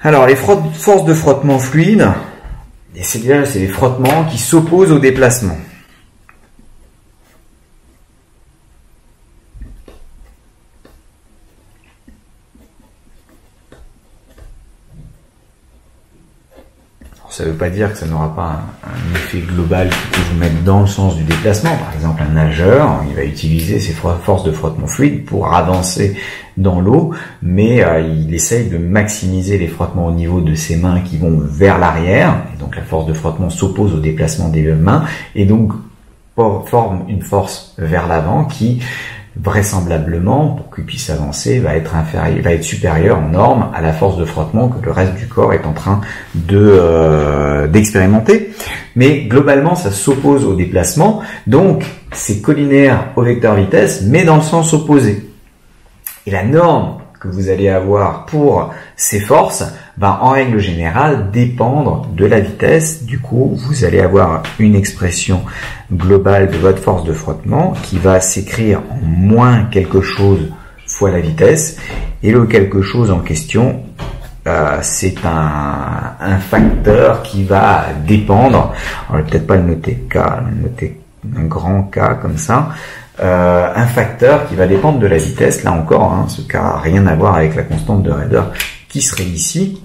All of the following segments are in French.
Alors, les forces de frottement fluide, c'est les frottements qui s'opposent au déplacement. Ça ne veut pas dire que ça n'aura pas un effet global qui peut vous mettre dans le sens du déplacement. Par exemple, un nageur, il va utiliser ses forces de frottement fluide pour avancer dans l'eau, mais il essaye de maximiser les frottements au niveau de ses mains qui vont vers l'arrière. Et donc la force de frottement s'oppose au déplacement des mains et donc forme une force vers l'avant qui vraisemblablement, pour qu'il puisse avancer, va être supérieur en norme à la force de frottement que le reste du corps est en train d'expérimenter. Mais globalement, ça s'oppose au déplacement, donc c'est collinaire au vecteur vitesse, mais dans le sens opposé. Et la norme que vous allez avoir pour ces forces va en règle générale dépendre de la vitesse. Du coup, vous allez avoir une expression globale de votre force de frottement qui va s'écrire en moins quelque chose fois la vitesse. Et le quelque chose en question, c'est un facteur qui va dépendre, on va peut-être pas le noter K, le noter un grand K comme ça, un facteur qui va dépendre de la vitesse. Là encore, hein, ce cas n'a rien à voir avec la constante de raideur qui serait ici.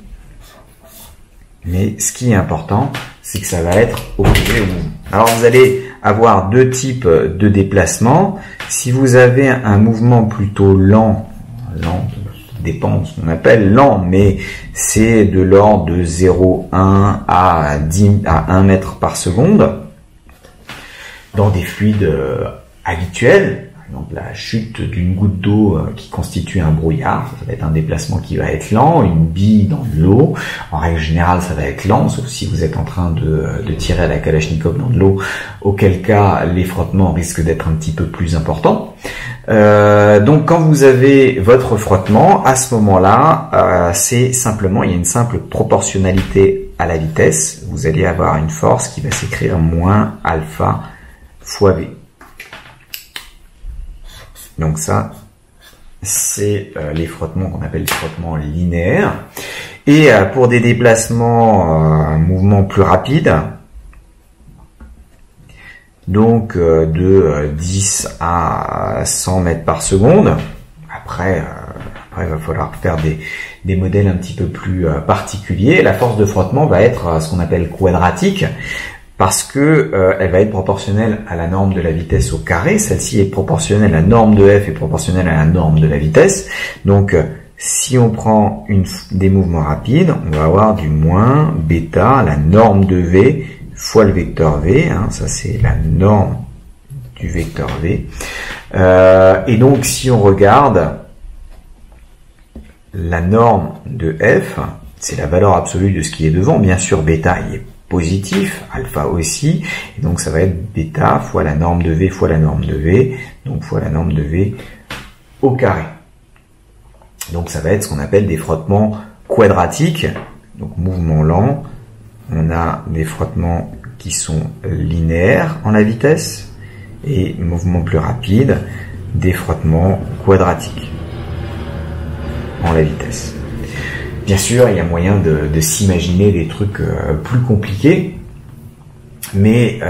Mais ce qui est important, c'est que ça va être opposé au mouvement. Alors vous allez avoir deux types de déplacements. Si vous avez un mouvement plutôt lent dépend de ce qu'on appelle lent, mais c'est de l'ordre de 0,1 à 1 mètre par seconde, dans des fluides habituels, par exemple la chute d'une goutte d'eau qui constitue un brouillard, ça va être un déplacement qui va être lent, une bille dans de l'eau, en règle générale ça va être lent, sauf si vous êtes en train de tirer à la Kalachnikov dans de l'eau, auquel cas les frottements risquent d'être un petit peu plus importants. Donc quand vous avez votre frottement, à ce moment-là, c'est simplement, il y a une simple proportionnalité à la vitesse, vous allez avoir une force qui va s'écrire moins alpha fois V. Donc ça, c'est les frottements qu'on appelle les frottements linéaires. Et pour des déplacements, mouvements plus rapides, donc de 10 à 100 mètres par seconde, après il va falloir faire des modèles un petit peu plus particuliers. La force de frottement va être ce qu'on appelle quadratique, parce que elle va être proportionnelle à la norme de la vitesse au carré. Celle-ci est proportionnelle, la norme de F est proportionnelle à la norme de la vitesse. Donc, si on prend des mouvements rapides, on va avoir du moins bêta, la norme de V, fois le vecteur V. Hein, ça, c'est la norme du vecteur V. Et donc, si on regarde la norme de F, c'est la valeur absolue de ce qui est devant. Bien sûr, bêta, il est positif, alpha aussi, et donc ça va être bêta fois la norme de V fois la norme de V, donc fois la norme de V au carré. Donc ça va être ce qu'on appelle des frottements quadratiques, donc mouvement lent. On a des frottements qui sont linéaires en la vitesse, et mouvement plus rapide, des frottements quadratiques en la vitesse. Bien sûr, il y a moyen de s'imaginer des trucs plus compliqués, mais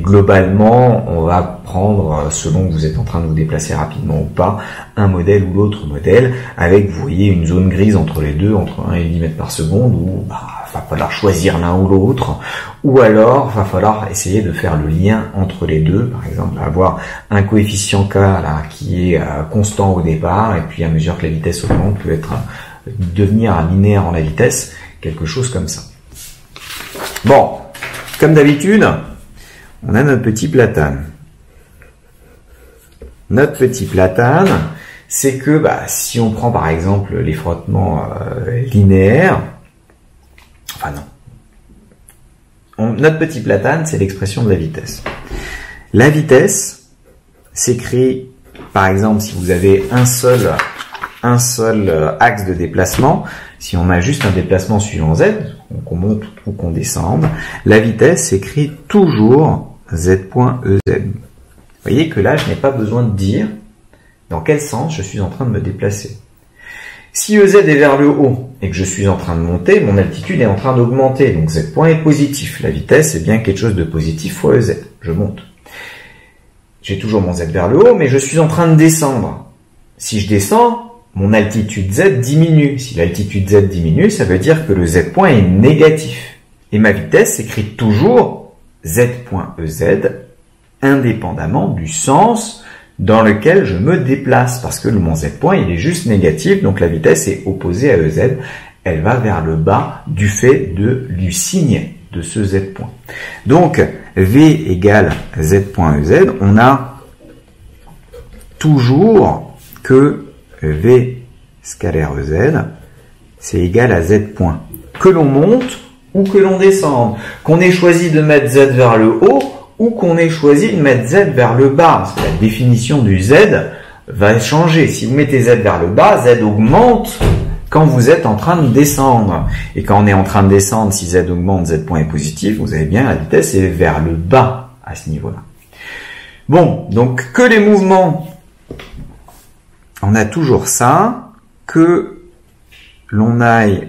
globalement, on va prendre, selon que vous êtes en train de vous déplacer rapidement ou pas, un modèle ou l'autre modèle, avec, vous voyez, une zone grise entre les deux, entre 1 et 10 mètres par seconde, où va falloir choisir l'un ou l'autre, ou alors va falloir essayer de faire le lien entre les deux, par exemple avoir un coefficient K là qui est constant au départ, et puis à mesure que la vitesse augmente peut devenir linéaire en la vitesse, quelque chose comme ça. Bon, comme d'habitude, on a notre petit platane. Notre petit platane, c'est que si on prend par exemple les frottements linéaires, enfin non, notre petit platane, c'est l'expression de la vitesse. La vitesse s'écrit, par exemple, si vous avez un seul axe de déplacement, si on a juste un déplacement suivant Z, qu'on monte ou qu'on descende, la vitesse s'écrit toujours Z.EZ. Vous voyez que là, je n'ai pas besoin de dire dans quel sens je suis en train de me déplacer. Si EZ est vers le haut et que je suis en train de monter, mon altitude est en train d'augmenter. Donc Z point est positif. La vitesse est bien quelque chose de positif fois EZ. Je monte. J'ai toujours mon Z vers le haut, mais je suis en train de descendre. Si je descends, mon altitude Z diminue. Si l'altitude Z diminue, ça veut dire que le Z point est négatif. Et ma vitesse s'écrit toujours Z.EZ indépendamment du sens dans lequel je me déplace. Parce que mon Z point, il est juste négatif, donc la vitesse est opposée à EZ. Elle va vers le bas du fait du signe de ce Z point. Donc, V égale Z.EZ, on a toujours que V scalaire EZ, c'est égal à Z point. Que l'on monte ou que l'on descende. Qu'on ait choisi de mettre Z vers le haut ou qu'on ait choisi de mettre Z vers le bas. Parce que la définition du Z va changer. Si vous mettez Z vers le bas, Z augmente quand vous êtes en train de descendre. Et quand on est en train de descendre, si Z augmente, Z point est positif, vous avez bien la vitesse est vers le bas à ce niveau-là. Bon, donc que les mouvements, on a toujours ça, que l'on aille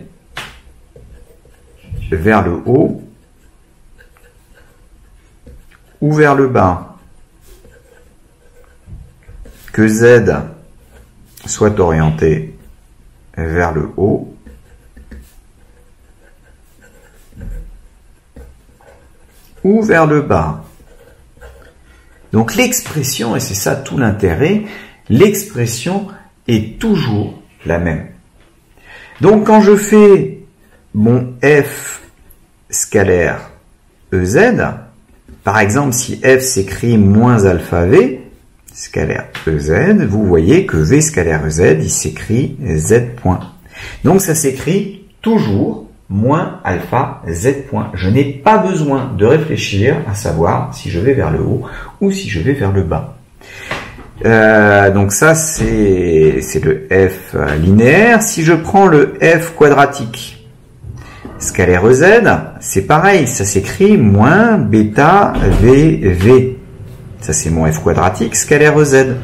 vers le haut ou vers le bas, que Z soit orienté vers le haut ou vers le bas. Donc l'expression, et c'est ça tout l'intérêt, l'expression est toujours la même. Donc quand je fais mon F scalaire EZ, par exemple si F s'écrit moins alpha V, scalaire EZ, vous voyez que V scalaire EZ, il s'écrit Z point. Donc ça s'écrit toujours moins alpha Z point. Je n'ai pas besoin de réfléchir à savoir si je vais vers le haut ou si je vais vers le bas. Donc ça c'est le F linéaire. Si je prends le F quadratique, scalaire EZ, c'est pareil, ça s'écrit moins bêta VV. Ça c'est mon F quadratique scalaire EZ.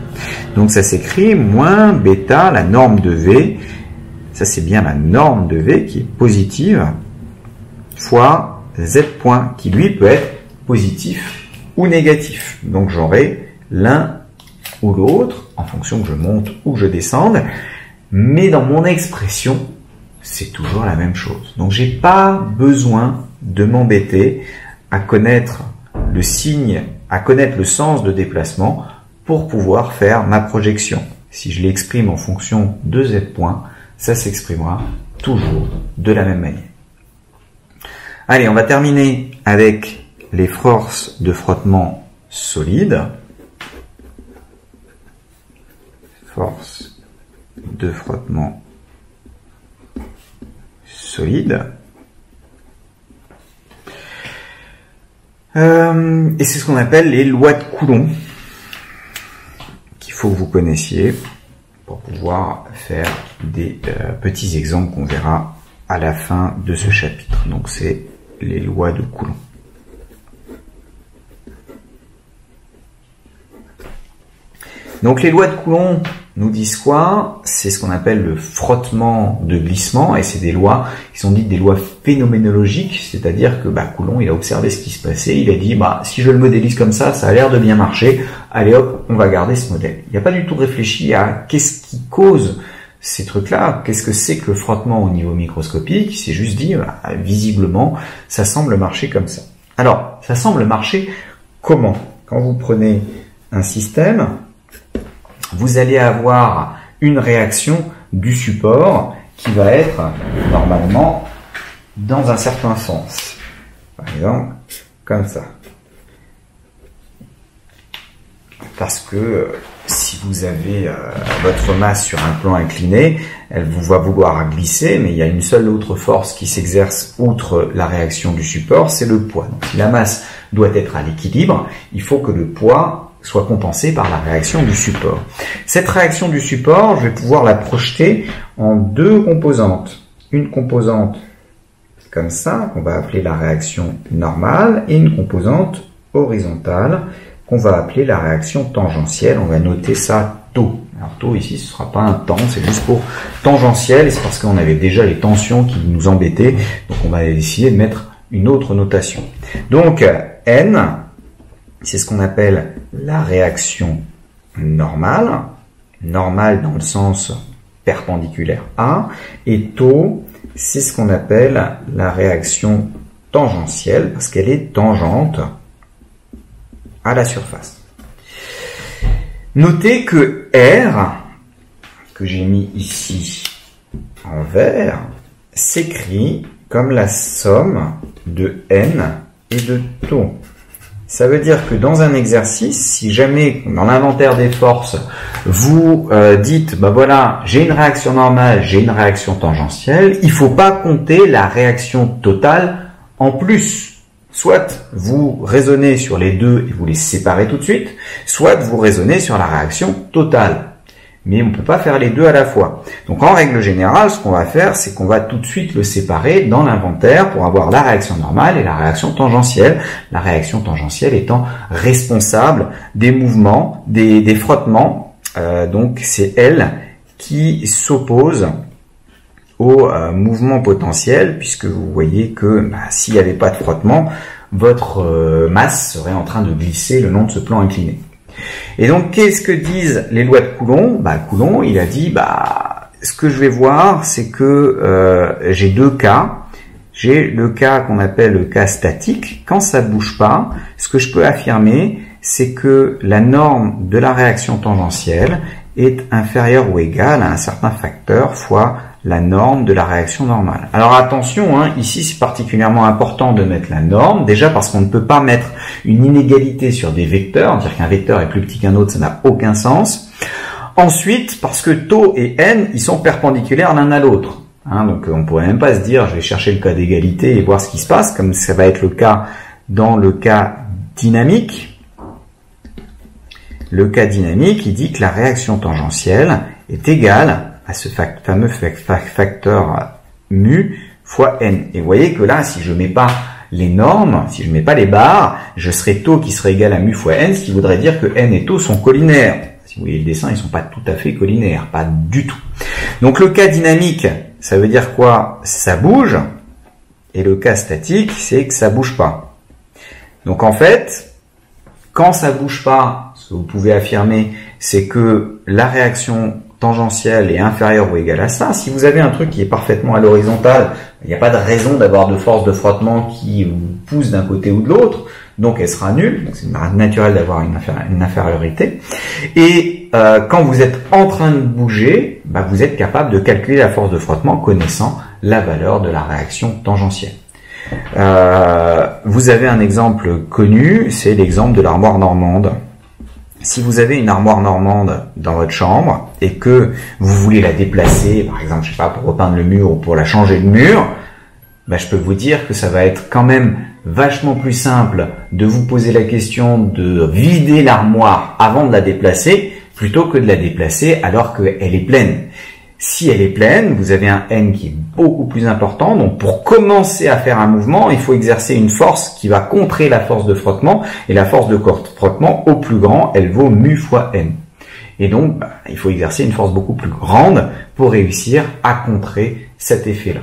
Donc ça s'écrit moins bêta, la norme de V, ça c'est bien la norme de V qui est positive, fois Z point, qui lui peut être positif ou négatif. Donc j'aurai l'un ou l'autre, en fonction que je monte ou que je descende, mais dans mon expression, c'est toujours la même chose. Donc j'ai pas besoin de m'embêter à connaître le signe, à connaître le sens de déplacement pour pouvoir faire ma projection. Si je l'exprime en fonction de Z point, ça s'exprimera toujours de la même manière. Allez, on va terminer avec les forces de frottement solides. Force de frottement solide. Et c'est ce qu'on appelle les lois de Coulomb, qu'il faut que vous connaissiez pour pouvoir faire des petits exemples qu'on verra à la fin de ce chapitre. Donc c'est les lois de Coulomb. Donc les lois de Coulomb nous disent quoi? C'est ce qu'on appelle le frottement de glissement, et c'est des lois qui sont dites des lois phénoménologiques, c'est-à-dire que Coulomb il a observé ce qui se passait, il a dit si je le modélise comme ça a l'air de bien marcher, allez hop, on va garder ce modèle. Il n'a pas du tout réfléchi à qu'est-ce qui cause ces trucs-là, qu'est-ce que c'est que le frottement au niveau microscopique, il s'est juste dit visiblement ça semble marcher comme ça. Alors, ça semble marcher comment? Quand vous prenez un système, vous allez avoir une réaction du support qui va être normalement dans un certain sens. Par exemple, comme ça. Parce que si vous avez votre masse sur un plan incliné, elle va vouloir glisser, mais il y a une seule autre force qui s'exerce outre la réaction du support, c'est le poids. Donc si la masse doit être à l'équilibre, il faut que le poids soit compensé par la réaction du support. Cette réaction du support, je vais pouvoir la projeter en deux composantes. Une composante comme ça, qu'on va appeler la réaction normale, et une composante horizontale, qu'on va appeler la réaction tangentielle. On va noter ça tau. Alors taux ici, ce ne sera pas un temps, c'est juste pour tangentiel, et c'est parce qu'on avait déjà les tensions qui nous embêtaient, donc on va essayer de mettre une autre notation. Donc N, c'est ce qu'on appelle la réaction normale, normale dans le sens perpendiculaire à, et taux, c'est ce qu'on appelle la réaction tangentielle, parce qu'elle est tangente à la surface. Notez que R, que j'ai mis ici en vert, s'écrit comme la somme de N et de taux. Ça veut dire que dans un exercice, si jamais dans l'inventaire des forces, vous dites, bah voilà, j'ai une réaction normale, j'ai une réaction tangentielle, il ne faut pas compter la réaction totale en plus. Soit vous raisonnez sur les deux et vous les séparez tout de suite, soit vous raisonnez sur la réaction totale. Mais on ne peut pas faire les deux à la fois. Donc en règle générale, ce qu'on va faire, c'est qu'on va tout de suite le séparer dans l'inventaire pour avoir la réaction normale et la réaction tangentielle. La réaction tangentielle étant responsable des mouvements, des frottements. Donc c'est elle qui s'oppose au mouvement potentiel, puisque vous voyez que s'il n'y avait pas de frottement, votre masse serait en train de glisser le long de ce plan incliné. Et donc, qu'est-ce que disent les lois de Coulomb? Coulomb, il a dit, ce que je vais voir, c'est que j'ai deux cas. J'ai le cas qu'on appelle le cas statique. Quand ça bouge pas, ce que je peux affirmer, c'est que la norme de la réaction tangentielle est inférieure ou égale à un certain facteur fois la norme de la réaction normale. Alors attention, ici c'est particulièrement important de mettre la norme, déjà parce qu'on ne peut pas mettre une inégalité sur des vecteurs, dire qu'un vecteur est plus petit qu'un autre, ça n'a aucun sens. Ensuite, parce que taux et n, ils sont perpendiculaires l'un à l'autre. Donc on pourrait même pas se dire, je vais chercher le cas d'égalité et voir ce qui se passe, comme ça va être le cas dans le cas dynamique. Le cas dynamique, il dit que la réaction tangentielle est égale à ce fameux facteur mu fois n. Et vous voyez que là, si je mets pas les normes, si je mets pas les barres, je serai taux qui serait égal à mu fois n, ce qui voudrait dire que n et taux sont collinaires. Si vous voyez le dessin, ils sont pas tout à fait collinaires, pas du tout. Donc le cas dynamique, ça veut dire quoi? Ça bouge. Et le cas statique, c'est que ça bouge pas. Donc en fait, quand ça bouge pas, ce que vous pouvez affirmer, c'est que la réaction tangentielle est inférieure ou égale à ça. Si vous avez un truc qui est parfaitement à l'horizontale, il n'y a pas de raison d'avoir de force de frottement qui vous pousse d'un côté ou de l'autre, donc elle sera nulle. Donc c'est naturel d'avoir une infériorité. Et quand vous êtes en train de bouger, vous êtes capable de calculer la force de frottement connaissant la valeur de la réaction tangentielle. Vous avez un exemple connu, c'est l'exemple de l'armoire normande. Si vous avez une armoire normande dans votre chambre et que vous voulez la déplacer, par exemple, je sais pas, pour repeindre le mur ou pour la changer de mur, je peux vous dire que ça va être quand même vachement plus simple de vous poser la question de vider l'armoire avant de la déplacer plutôt que de la déplacer alors qu'elle est pleine. Si elle est pleine, vous avez un N qui est beaucoup plus important. Donc, pour commencer à faire un mouvement, il faut exercer une force qui va contrer la force de frottement. Et la force de frottement, au plus grand, elle vaut mu fois N. Et donc, il faut exercer une force beaucoup plus grande pour réussir à contrer cet effet-là.